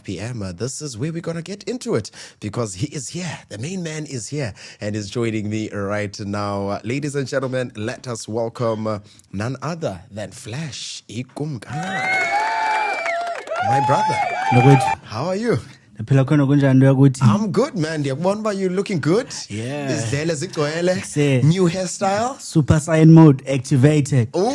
p.m. This is where we're going to get into it because he is here. The main man is here and is joining me right now. Ladies and gentlemen, let us welcome none other than Flash Ikumkani. My brother. How are you? I'm good, man. Are you looking good? Yeah. Is there new hairstyle? Super Saiyan mode activated. Oh.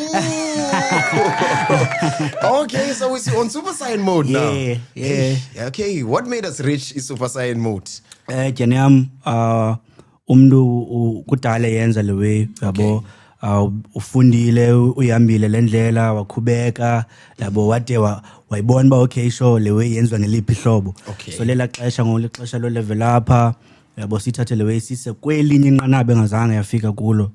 Okay, so we're on Super Saiyan mode now. Yeah. Hey, okay, what made us reach Super Saiyan mode? Janyam umntu kudala yenza lewe yabo ufundile uyambile lendlela wakhubeka yabo wade wayibona ba okay sure lewe yenziwa ngeliphi ihlobo so lela xesha ngolixesha lo level up yabo sithathe lewe sise kwelinye inqanaba engazange yafika kulo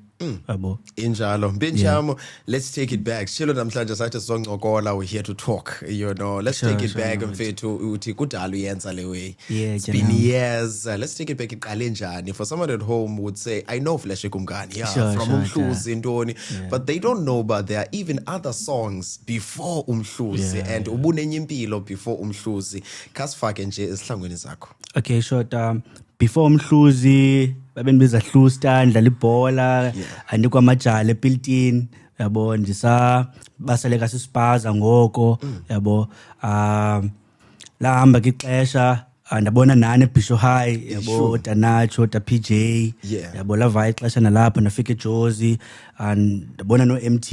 yabo injalo mbinjamo let's take it back shilo namhlanje sathi sizoncokola we're here to talk let's take it back mfethu uthi kudala uyenza le way it's been years let's take it back iqale njani for someone at home would say I know Flash Ikumkani from Umhluzi Ntoni but they don't know but there are even other songs before Umhluzi and ubunenye impilo before Umhluzi kasifake nje esihlangweni zakho. Okay short before Umhluzi babenibiza Hlusta ndlala ibhola andikwa amajala ePiltin yabo ndisa baseleka sispaza ngoko yabo lahamba ixesha ndabona nani eBisho High yabo Tanacho PJ yabo lava ixesha nalapha nafika eJozi ndabona no MT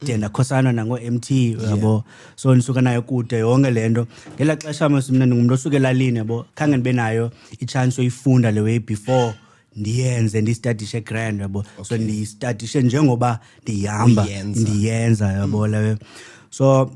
tena khosana nango MT yabo so nisuka nayo kude yonke lento ngela xesha mina ngumuntu osuke elalini yabo khange ndibe nayo ichance yoyifunda le way before ndiyenze ndistadishe grand yabo so ndistadishe njengoba ndihamba ndiyenza yabo lewe so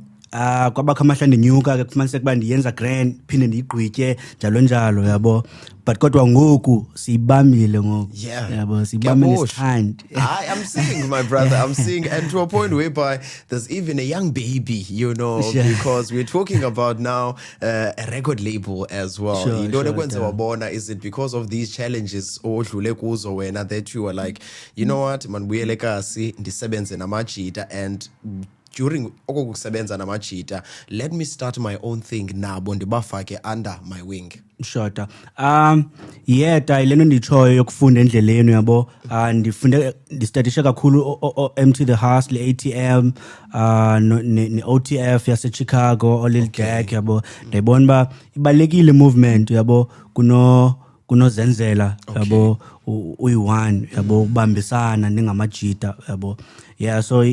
kwaba khamahla ndinyuka ke kufanele kuba ndiyenza grand phinde ndiyigqwitye njalo yabo but kodwa ngoku siyibambile ngoku yabo siyibambile stand. I'm seeing my brother I'm seeing and to a point whereby there's even a young baby because we're talking about now a record label as well wabona is it because of these challenges odlule kuzo wena that you are like you know what man buyele kasi ndisebenze namajita and during okusebenza namajita let me start my own thing nabo ndibafake under my wing. Shota leno ndichoyo yokufunda endleleni yabo ndifunde ndistadisha kakhulu MT the Hustle ATM ne OTF yase Chicago Lil Jack yabo ndayibona ba ibalekile movement yabo kuno zenzela yabo uyi1 yabo ubambisana ningamajita yabo so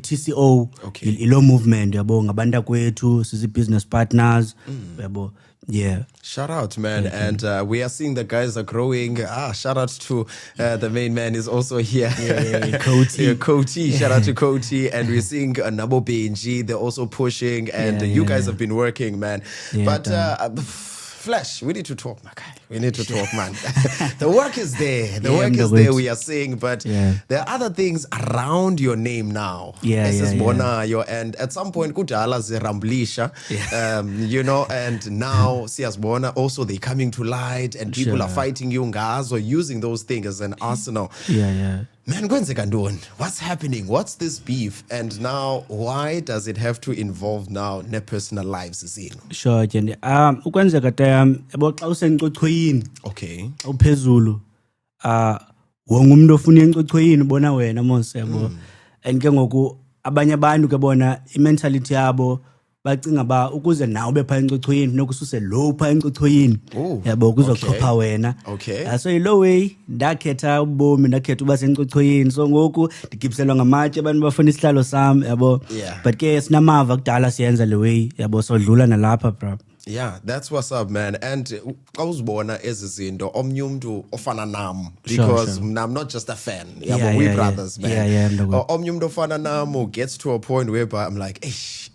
TCO ilo movement yabo ngabanda kwethu sisi business partners yabo shout out man and we are seeing the guys are growing shout out to the main man is also here Koti shout out to Koti and we're seeing Nabo Benji they're also pushing and you guys have been working man but Flash, we need to talk, my guy. We need to talk, man. The work is there. The work is there, we are saying, but there are other things around your name now. And at some point, kudala ziramblisha, and now siyazibona also they're coming to light and people are fighting you ngazo, using those things as an arsenal. Man, what's happening? What's this beef? And now, why does it have to involve now their personal lives? Sure, Jenny. Ukwenzeka yabo xa usencochoyini. Okay. Uphezulu. Wonke umuntu ofuna encochoyini bona wena mose yabo. And ke ngoku abanye abantu ke bona imentality yabo bacinga ba ukuze nawe bepha encochoyini nokususe lo pha encochoyini yabo kuzochopha wena so yilo way ndakhetha ubomi ndakhetha uba sencochoyini so ngoku ndigibiselwa ngamatshe abantu bafuna isihlalo sami yabo but ke sinamava kudala siyenza le way yabo so dlula nalapha bro. Yeah, that's what's up, man. And I was born as a zindo omnyumdu ofana nam because I'm not just a fan. We brothers, man. Omnyumdu ofana nam gets to a point whereby I'm like,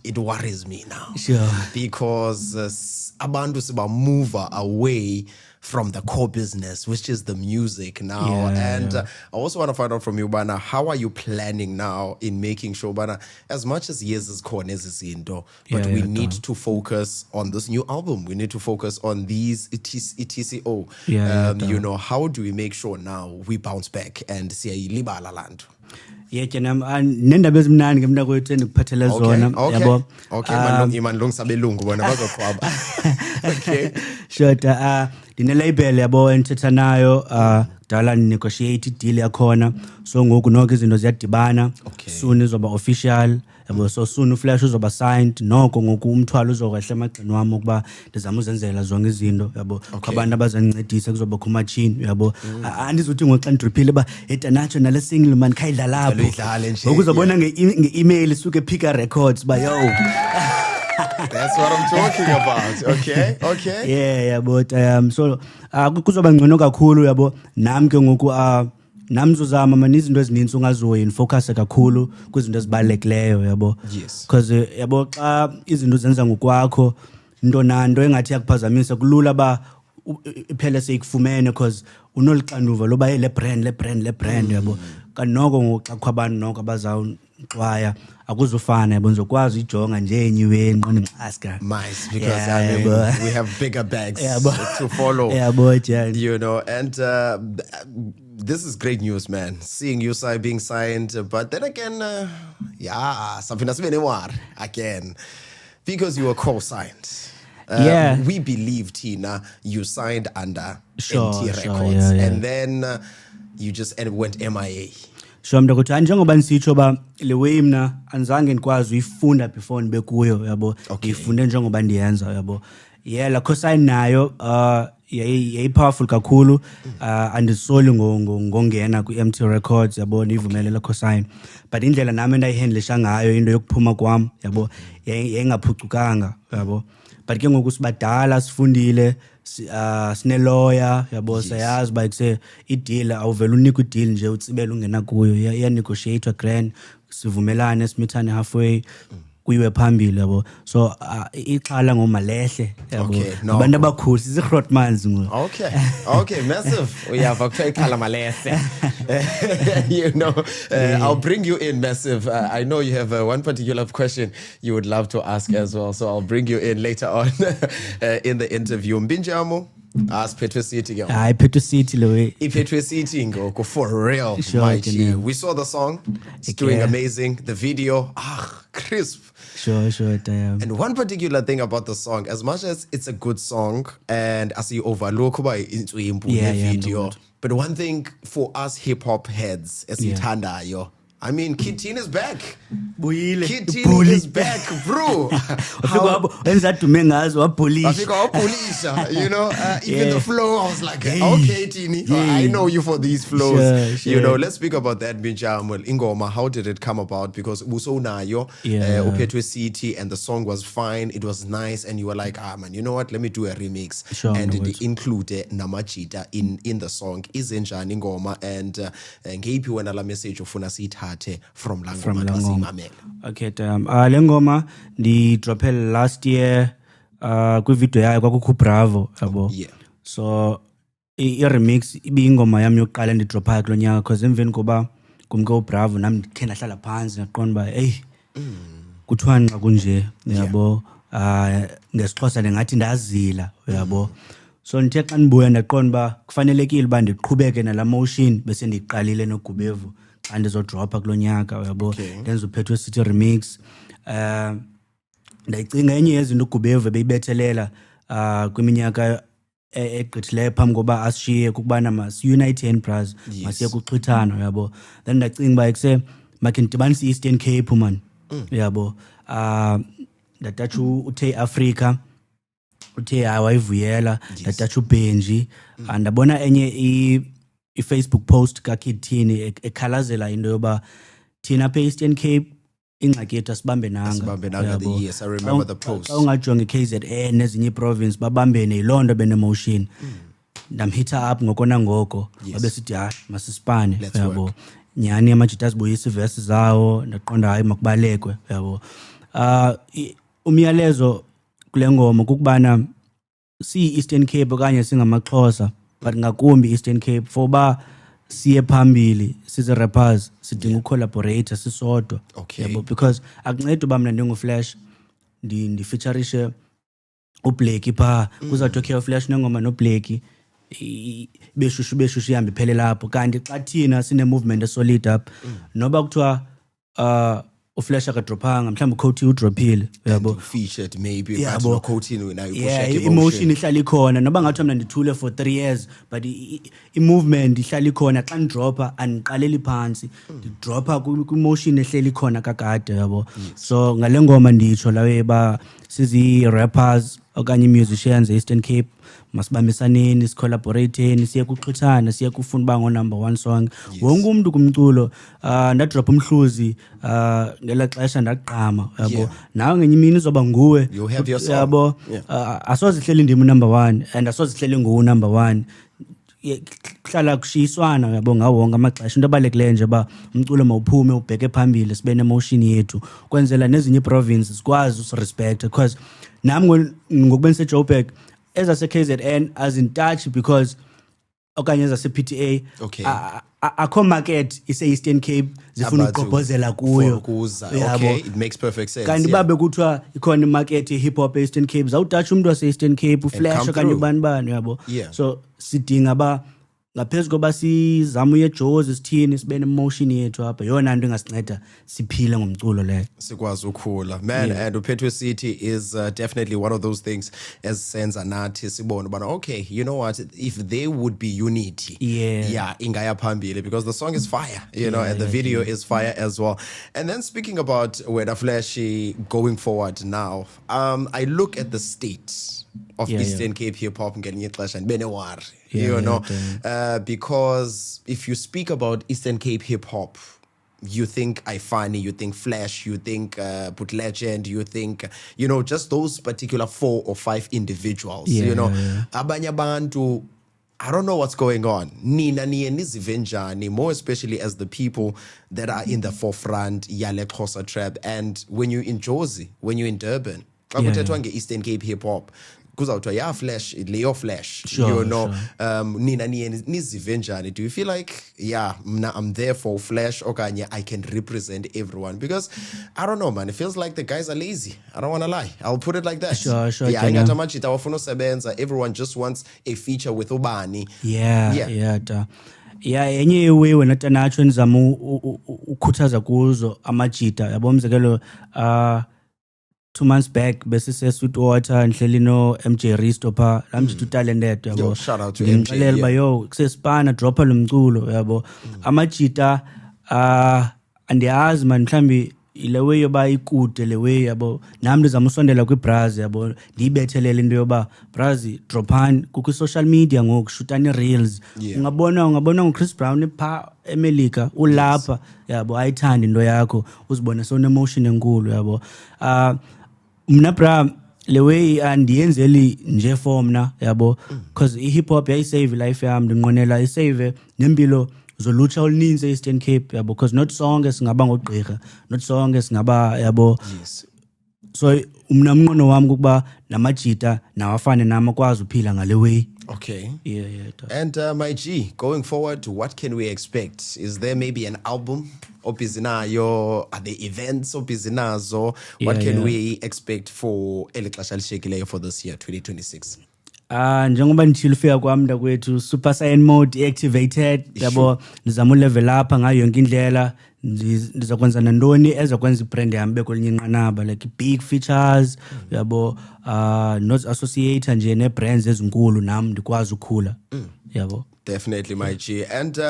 it worries me now. Because abantu siba move away from the core business, which is the music now. I also want to find out from you, Bana, how are you planning now in making sure, Bana, as much as years is indo, but we need to focus on this new album. We need to focus on these TCO. How do we make sure now we bounce back and see libala land? Yeke nendaba ezimnandi ngemna kwethu endikuphathele zona yabo. Okay, imani sabelungu bona bazoqhwaba. Okay. Shota ndine-label yabo endithetha nayo dala negotiate deal yakhona so ngoku noko izinto ziyadibana soon izoba official yabo so soon uFlash uzoba signed noko ngoku umthwalo uzokwehla emagxeni wami ukuba ndizama uzenzela zonke izinto yabo kwabantu abazandincedisa kuzoba kumachini yabo andizothi ngoxa ndidriphile ba etanacho nale single man khayidlala lapho ngoku uzobona nge-email isuke Pika Records ba yo. That's what I'm talking about. Okay. Yeah, but so kuzoba ngcono kakhulu yabo nami ke ngoku nami uzozama manje izinto ezininzi ungazoyi focus kakhulu kwizinto ezibalulekileyo yabo because yabo xa izinto zenza ngokwakho into nanto engathi yakuphazamisa kulula ba iphele seyikufumene because unolixanduva loba le brand yabo kanoko ngoxa kwabantu noko abazawuxwaya akuzufana yabo nizokwazi ijonga nje enyiweni qona ngixaska nice because we have bigger bags to follow you know and this is great news, man. Seeing you being signed, but then again, something that's been again because you were co-signed. We believe, Tina, you signed under MT Records, and then you just went MIA. Sure, mntakuthi njengoba nisitsho ba le way mina anzange ndikwazi uyifunda before ndibe kuyo yabo ngifunde njengoba ndiyenza yabo la co-sign nayo yayi powerful kakhulu andisoli ngongena ku-MT Records yabo nivumelela co-sign but indlela nami endayihandlisha ngayo into yokuphuma kwami yabo yayingaphucukanga yabo but ke ngoku sibadala sifundile sine lawyer yabo sayazi ba kuse ideal awuvela unika ideal nje utsibela ungena kuyo ya negotiate grand sivumelane simithane halfway kuyiwe phambili yabo so ixhala ngomalehle yabo abantu abakhulu sizihrotmans ngo okay massive uyava kuthiwa ixhala malehle you know I'll bring you in massive I know you have one particular question you would love to ask as well so I'll bring you in later on in the interview Mbinjamo Petro City ke Petro City lowe Petro City ngo for real my G we saw the song it's doing amazing the video crisp sure and one particular thing about the song as much as it's a good song and as you overlook by into video but one thing for us hip hop heads esithandayo I mean, Kid Teen is back. Kid Teen is back, bro. You know, even the flow, I was like, okay, Teeny, I know you for these flows. Sure. You know, let's speak about that, Binjamal. Ingoma, how did it come about? Because Uso Nayo, Petro City, and the song was fine, it was nice, and you were like, man, you know what, let me do a remix. Sure, and it included Namachita in the song. Izenjani Ingoma, and ngeyiphi wena la message ufuna siyithathe from Langoma. Okay, Langoma ndi dropped last year ku video yayo kwaku Bravo yabo. So I remix ibingoma yami yokuqala ndi drop kulo nyaka because emveni koba kumke Bravo nami ndikhe ndahlala phansi ngaqonda ba kuthiwa nqa kunje yabo ngesixhosa ngathi ndazila yabo. So ndithe xa ndibuya ndaqonda ba kufanelekile ba ndiqhubeke nala motion bese ndiqalile noGubevu xa ndizodropa kulo nyaka yabo ndenza uPetro City remix ndayicinga enye yezinto uGubevu beyibethelela kwiminyaka egqithileyo phambi koba asishiye kukubana mas-unite bras masiye kuxhithana yabo then ndacinga ba ekuse makhe ndidibanise i-Eastern Cape man yabo ndatatsha uthe Africa uthe wayivuyela ndatatsha uBenji andabona enye i-Facebook post kaKid Teen ekhalazela into yoba thina apha e-Eastern Cape ingxaki yethu asibambe nanga yes I remember the post ungajonga KZN nezinye iprovince babambene yilonto benemotion ndamhitha up ngokona ngoko babesithi masisipane yabo nyani amajita azibuyisa iverse zawo ndaqonda hayi makubalekwe yabo umyalezo kule ngoma kukubana si-Eastern Cape okanye singamaXhosa but ngakumbi Eastern Cape for ba siye phambili size rappers sidinga ucollaborate sisodwa yabo because akuncede uba mina ndinguFlash ndi featureishe uBlakey pha kuzawuthi okay uFlash nengoma noBlakey beshushu ihambe iphele lapho kanti xa thina sine movement esolid up noba kuthiwa uFlash akadrophanga mhlawumbe uCoty udrophile yabo featured maybe but no Coty nayo push emotion ihlala ikhona noba ngathi mina ndithule for 3 years but i-movement ihlala ikhona xa ndidropa andiqaleli phansi ndidropa ku-emotion ehleli ikhona kakade yabo so ngale ngoma nditsho lawe ba sizi-rappers okanye musicians e-Eastern Cape masibambisaneni sicollaborateni siye kuxhuthana siye kufuna uba ngo-number 1 song wonke umuntu kumculo ndadrop umhluzi ngela xesha ndaqama yabo nawe ngenye imini izoba nguwe yabo asoze ihleli ndim number 1 and asoze ihleli number 1 kuhlala kushiyiswana yabo ngawo wonke amaxesha into abalekile nje ba umculo mawuphume ubheke phambili sibe ne-emotion yethu kwenzela nezinye provinces sikwazi usirespect because nami ngokubeni Joburg ezase KZN as in touch because okanye ezase PTA akho market ise Eastern Cape zifuna ukugqobhozela kuyo okay it makes perfect sense kanti babe kuthiwa ikhona market hip hop Eastern Cape zawutouch umuntu wase Eastern Cape uFlash okanye ubani yabo so sidinga ba ngaphezulu koba sizama uyeJozi sithini sibe nemotion yethu apha yona into engasinceda siphile ngomculo leyo sikwazi ukukhula man and uPhethwe City is definitely one of those things as senza nathi sibone bana okay you know what if there would be unity ingaya phambili because the song is fire you know and the video is fire as well and then speaking about Wena Flashy going forward now I look at the state of Eastern Cape hip hop ngelinye ixesha ndibene worry you know because if you speak about Eastern Cape hip hop you think Ifani, you think Flash, you think Put Legend, you think you know just those particular 4 or 5 individuals you know abanye abantu I don't know what's going on. Nina niye nizive njani, more especially as the people that are in the forefront yale Xhosa trap and when you're in Jozi, when you're in Durban xa kuthethwa nge-Eastern Cape hip hop kuzawuthiwa Flash leyo Flash you know nina niye nizive njani do you feel like I'm there for Flash okanye I can represent everyone because I don't know man it feels like the guys are lazy I don't want to lie I'll put it like that sure ingathi amajita awafuna usebenza everyone just wants a feature with ubani enye way wena tanacho nizama ukhuthaza kuzo amajita yabo umzekelo 2 months back besise Sweetwater nhleli no MJ Risto pha lamjita talented yabo shout out to MJ ba kusespana dropa lo mculo yabo amajita andiyazi man mhlambi ile way yoba ikude le way yabo nami ndizama usondela kwiBraz yabo ndiyibethelele into yoba Braz dropani ku social media ngokushutana reels ungabona ngoChris Brown pha eMelika ulapha yabo ayithanda into yakho uzibone so emotion enkulu yabo mna bra le way andiyenzeli nje for mna yabo because hip hop yayisave life yami ndinqonela isave nempilo zolutsha oluninzi eEastern Cape yabo because not sonke singaba ngogqirha not sonke singaba yabo so umna mnqono wami ukuba namajita nawafane nami akwazi uphila ngale way okay and my G going forward what can we expect is there maybe an album obizinayo are the events obizinazo what can we expect for elixesha lishekileyo for this year 2026 njengoba ndithile ufika kwami mntakwethu super saiyan mode activated yabo nizama ulevel up ngayo yonke indlela ndizakwenza nantoni ezakwenza ibrand yami bekolinye inqanaba like big features yabo not associate nje nebrands ezinkulu nami ndikwazi ukukhula yabo definitely my G and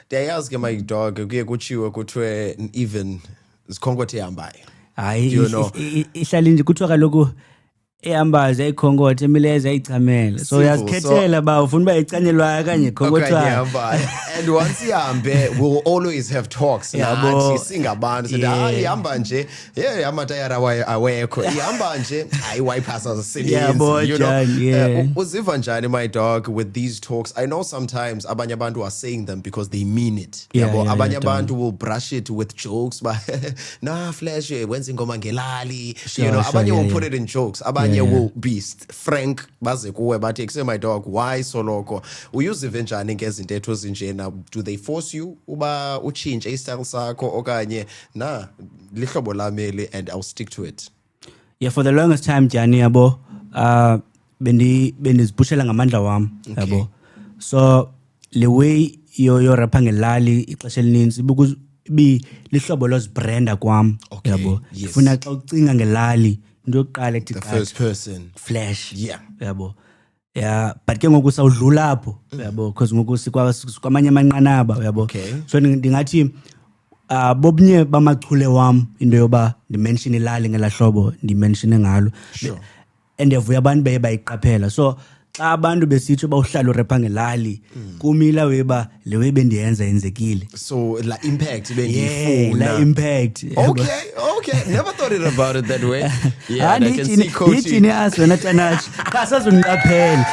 ndiyayazi ke my dog kuye kuchiwe kuthiwe even isikhongothi ehambayo hayi ihlala nje kuthiwa kaloku ehambaza ekhongothi emileza ayichamela so uyazikhethela ba ufuna uba icanyelwayo kanye khongothwayo and once ihambe we'll always have talks nathi singabantu sithi ihamba nje amatayara awekho ihamba nje ayiwayipasa zisebenzi you know uziva njani my dog with these talks I know sometimes abanye abantu are saying them because they mean it yabo abanye abantu will brush it with jokes but nah Flash wenza ingoma ngelali you know abanye will put it in jokes abanye will be frank baze kuwe bathi kuse my dog why soloko uyuzive njani ngezinto ethu ezinjena do they force you uba uchinge istyle sakho okanye na lihlobo lameli and I'll stick to it for the longest time Jani yabo bendiziphushela ngamandla wami yabo So le way yo rapha ngelali ixesha elininzi lihlobo lozibranda kwam yabo ngifuna xa ucinga ngelali into yokuqala ethi the first person flash yabo but ke ngoku sawudlula apho yabo because ngoku sikwamanye amanqanaba yabo so ndingathi bobunye bamachule wam into yoba ndimention ilali ngelahlobo ndimention ngalo and yavuya abantu baye bayiqaphela so xa abantu besitsho bawuhlala urapha ngelali kumila weba lewe bendiyenza yenzekile so la impact bengiyifuna la impact okay never thought it about it that way I can see coaching genius wena Tanachi kasazundiqaphela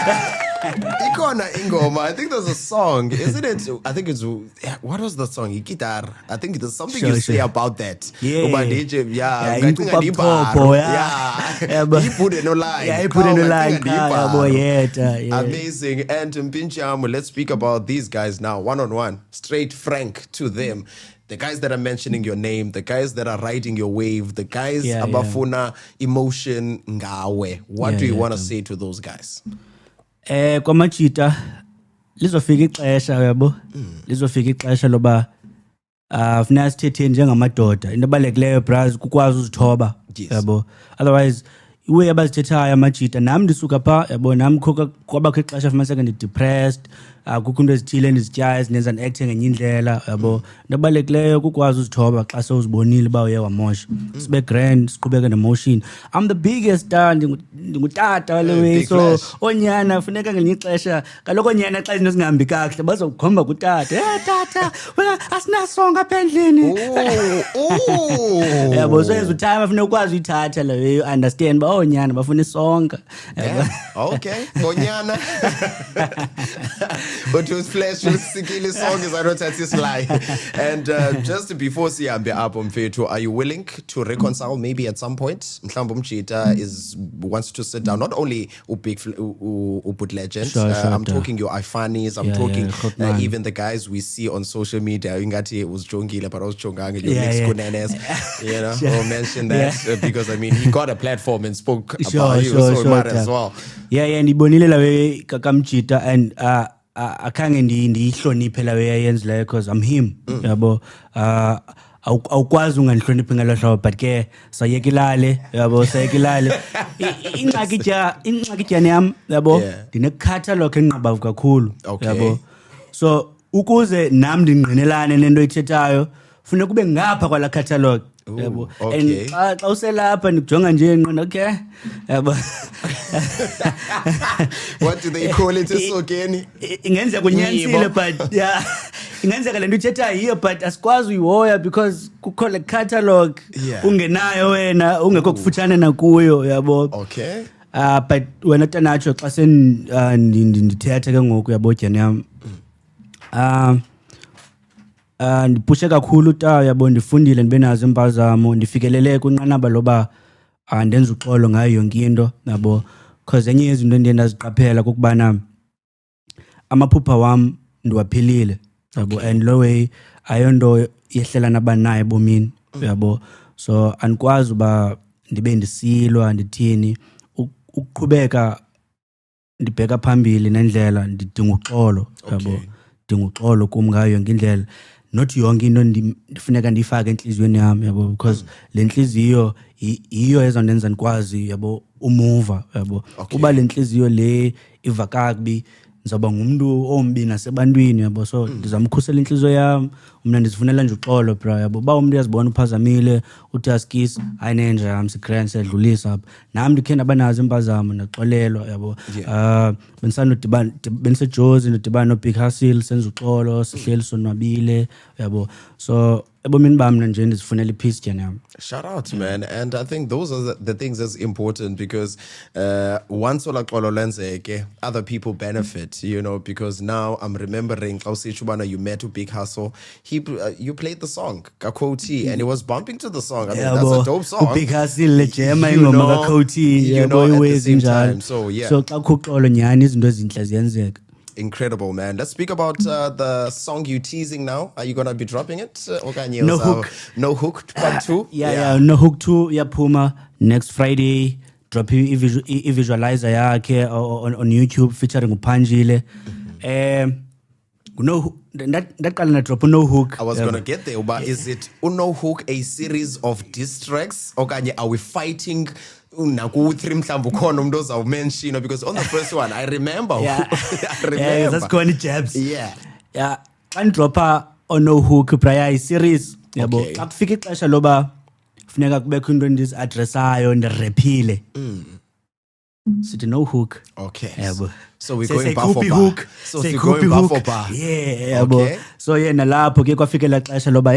Ikona ingoma. I think there's a song, isn't it? I think it's what was the song? Guitar. I think there's something you say about that. Yeah. He put it no line. Yeah, he put it no line. Amazing. And Mpinchamu, let's speak about these guys now, one-on-one, straight frank to them. The guys that are mentioning your name, the guys that are riding your wave, the guys abafuna emotion ngawe. What do you want to say to those guys? Kwamachita lizofika ixesha yabo lizofika ixesha loba funeka sithethe njengamadoda into ebalulekileyo bras kukwazi uzithoba yabo otherwise iwe abazithethayo amajita nami ndisuka pha yabo nami kwabakho ixesha fumaniseka ndi-depressed kukho into ezithile endizityayo ezindenza ndi-acte ngenye indlela yabo into ebalulekileyo kukwazi uzithoba xa sewuzibonile uba uye wamosha sibe grand siqhubeke nemotion I'm the biggest star ndingutata wale way so onyana funeka ngelinye ixesha kaloku onyana xa izinto zingahambi kakuhle bazokukhomba kutata tata wena asinasonga apha endlini yabo so as time funeka ukwazi uyithatha le way understand ba onyana bafuna isonga okay onyana but it was flash sikile song is I don't touch this lie and just before sihambe apho mfethu are you willing to reconcile maybe at some point mhlawumbe umjita wants to sit down not only ubig ubut legend I'm talking your Ifanis I'm talking even the guys we see on social media ingathi uzijongile but awuzijonganga your mix kunenes you know or mention that because I mean he got a platform and spoke about you so it might as well ndibonile lawe kakamjita and akhange ndiyihloniphe lawe yayenzileyo because I'm him yabo awukwazi unganihloniphi ngelo hlobo but ke sayekilale yabo sayekilale ingxaki yam yabo ndine-catalog enqabavu kakhulu yabo so ukuze nami ndingqinelane nento ithethayo funeka kube ngapha kwala catalog yabo and xa uselapha ndikujonga nje ngqondo okay yabo what do they call it esokeni ingenzeka kunyanisile but ingenzeka lento ithethayo yiyo but asikwazi uyihoya because kukho le catalog ungenayo wena ungekho kufutshane nakuyo yabo okay but wena Tanacho xa ndithetha ke ngoku yabo tyani yam ndipushe kakhulu ta yabo ndifundile ndibe nazo impazamo ndifikelele kwinqanaba loba ndenza uxolo ngayo yonke into yabo because enye yezinto endiye ndaziqaphela kukubana amaphupha wam ndiwaphilile yabo and lo way ayonto yehlela nabanayo ebomini yabo so andikwazi uba ndibe ndisilwa ndithini ukuqhubeka ndibheka phambili nendlela ndidinga uxolo yabo dinga uxolo kum ngayo yonke indlela not yonke into ndifuneka ndiyifake enhliziyweni yami yabo because le nhliziyo yiyo ezondenza ndikwazi yabo umuva yabo kuba le nhliziyo le iva kakubi ngizoba ngumuntu ombi nasebantwini yabo so ndizamkhusela inhliziyo yami mina ndizifunela nje uxolo bra yabo ba umuntu uyazibona uphazamile uthi askis ayinenje yami sigrand sedlulisa apha nami ndikhe ndabanazo impazamo ndaxolelwa yabo benisejozi ndidibana noBig Hustle senza uxolo sihleli sonwabile yabo so ebomini bami nje ndizifunela ipeace tyana yami. Shout out man, and I think those are the things that's important because once olaxolo lenzeke other people benefit, you know, because now I'm remembering Chubana you met Big Hustle, you played the song Kakoti and it was bumping to the song. I mean that's a dope song. Big Hustle lejema ingoma Kakoti yabo iwezi njalo. So yeah. So xa kuxolo nyani izinto ezinhle ziyenzeka. Incredible, man. Let's speak about the song you're teasing now. Are you going to be dropping it? No Hook. No Hook part 2? Yeah. No Hook 2 yaphuma next Friday. Drop i-visualizer yakhe on YouTube featuring uPanjile. ndaqala nadrop uNo Hook. I was going to get there, but is it uNo Hook a series of diss tracks? Okanye are we fighting naku-3 mhlawumbe ukhona umuntu ozawumenshina? Because on the first one, I remember. Yeah. I remember. That's going jabs. Yeah. Yeah. Xa ndidropha uNo Hook prior i-series, yabo. Okay. Xa kufika ixesha loba funeka kubekho into endizi-adressayo ndirephile. Sithi No Hook. Okay. Yabo. So we're going bar for bar. Hook. So we're going bar for bar. Yeah, yabo. Okay. So nalapho ke kwafikela ixesha loba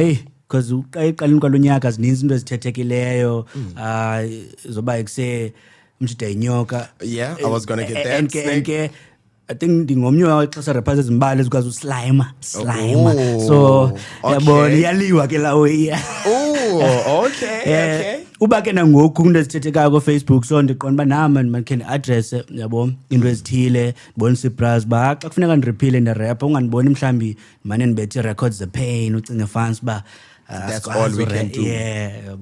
because eqaleni kwalonyaka zininzi into ezithethekileyo zoba ekuse umjida inyoka. Yeah, I was going to get that. Enke I think ndingomnye waxesha rappers ezimbali ezikwazi uslime. So yabo iyaliwa ke lawo iya. Oh, okay. Uba ke nangoku into ezithethekayo ko Facebook so ndiqonda nama man can address yabo into ezithile ndibonisa ibras ba xa kufuneka ndirephile ndirap ungandiboni mhlambi manje ndibethe records the pain ucinge fans ba that's all we can do. Yeah,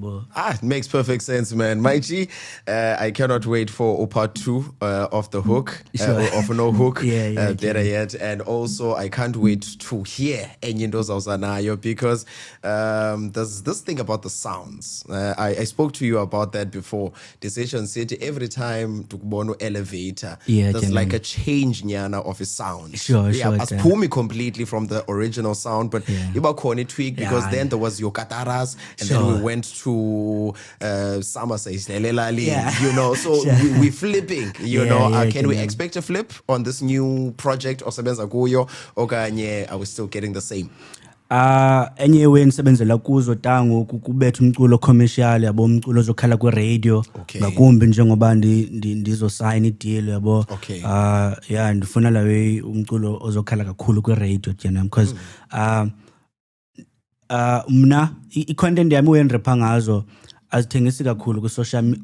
it makes perfect sense, man. My G, I cannot wait for part 2 of the Hook, of No Hook, better yet. And also, I can't wait to hear Enyindo Zawzanayo because there's this thing about the sounds. I spoke to you about that before. Decision City, every time to Bono elevator, there's like a change nyana of his sound. Sure. As pull me completely from the original sound, but Iba Koni tweak because then there was your Kataras, and then we went to Sama says Lelali, you know. So we're flipping, you know. Can we expect a flip on this new project or Sebenza Goyo? Okanye, are we still getting the same? Anyway nisebenzela kuzo tango kubetha umculo commercial yabo umculo ozokhala ku radio ngakumbi njengoba ndizo sign ideal yabo ndifuna lawe umculo ozokhala kakhulu ku radio jena because mna i-content yami wenrapha ngazo azithengisi kakhulu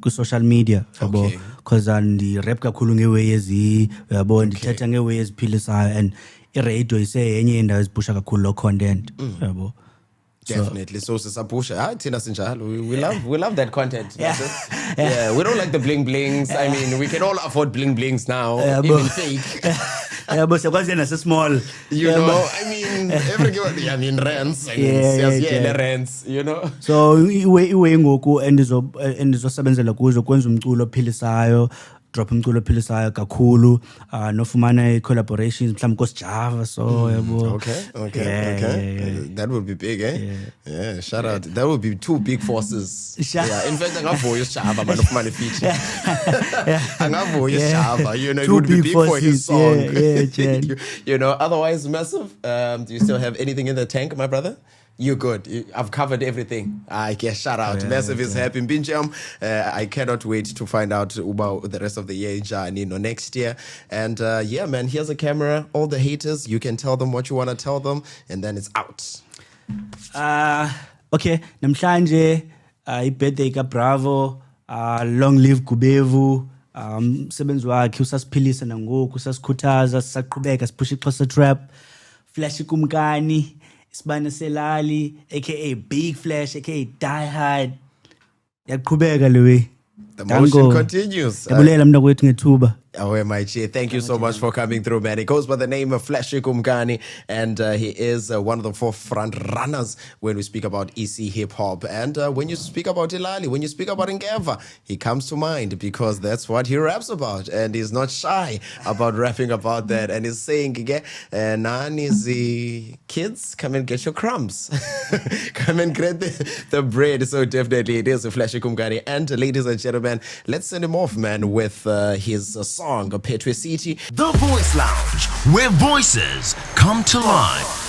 ku social media yabo because ndirap kakhulu ngeway yabo ndithetha ngeway eziphilisayo and i-radio isenye indawo ezipusha kakhulu lo content yabo. Definitely. So Sisapusha, Tina Sinjalo, we love that content. Yeah, we don't like the bling blings. I mean, we can all afford bling blings now, even fake. But so small. You know, I mean, everyone, rents, rents, you know. So iwe ngoku endizosebenzela kuzo kwenza umculo ophilisayo. Drop umculo ophilisayo kakhulu nofumana collaborations mhlawumbe kosijava so yabo. Okay. That would be big, eh? Yeah, shout out. That would be 2 big forces. Yeah, in fact angavoya usijava man ufumane feature. Angavoya usijava, you know, it would be big for his song. You know, otherwise Massive, do you still have anything in the tank, my brother? You're good. I've covered everything. I guess shout out. Massive is happy. Binjam. I cannot wait to find out about the rest of the year next year. And man, here's a camera. All the haters, you can tell them what you want to tell them, and then it's out. Okay. Namhlanje ibirthday ka Bravo. Long live Gubevu. Msebenzi wakhe usasiphilisa nangoku usasikhuthaza sisaqhubeka sipusha iXhosa trap. Flash Kumkani. Isibane Selali, aka Big Flash, aka Die Hard. Yaqhubeka lewe. The motion continues. Yabulela mna kwethu ngethuba. My G, thank you so much for coming through, man. He goes by the name of Flash Kumkani, and he is one of the forefront runners when we speak about EC hip hop. And when you speak about Ilali, when you speak about Ngeva, he comes to mind because that's what he raps about, and he's not shy about rapping about that. And he's saying, "Nani's kids, come and get your crumbs, come and get the bread." So definitely, it is a Flash Kumkani. And ladies and gentlemen, let's send him off, man, with his song, Petwe City. The Voice Lounge, where voices come to life.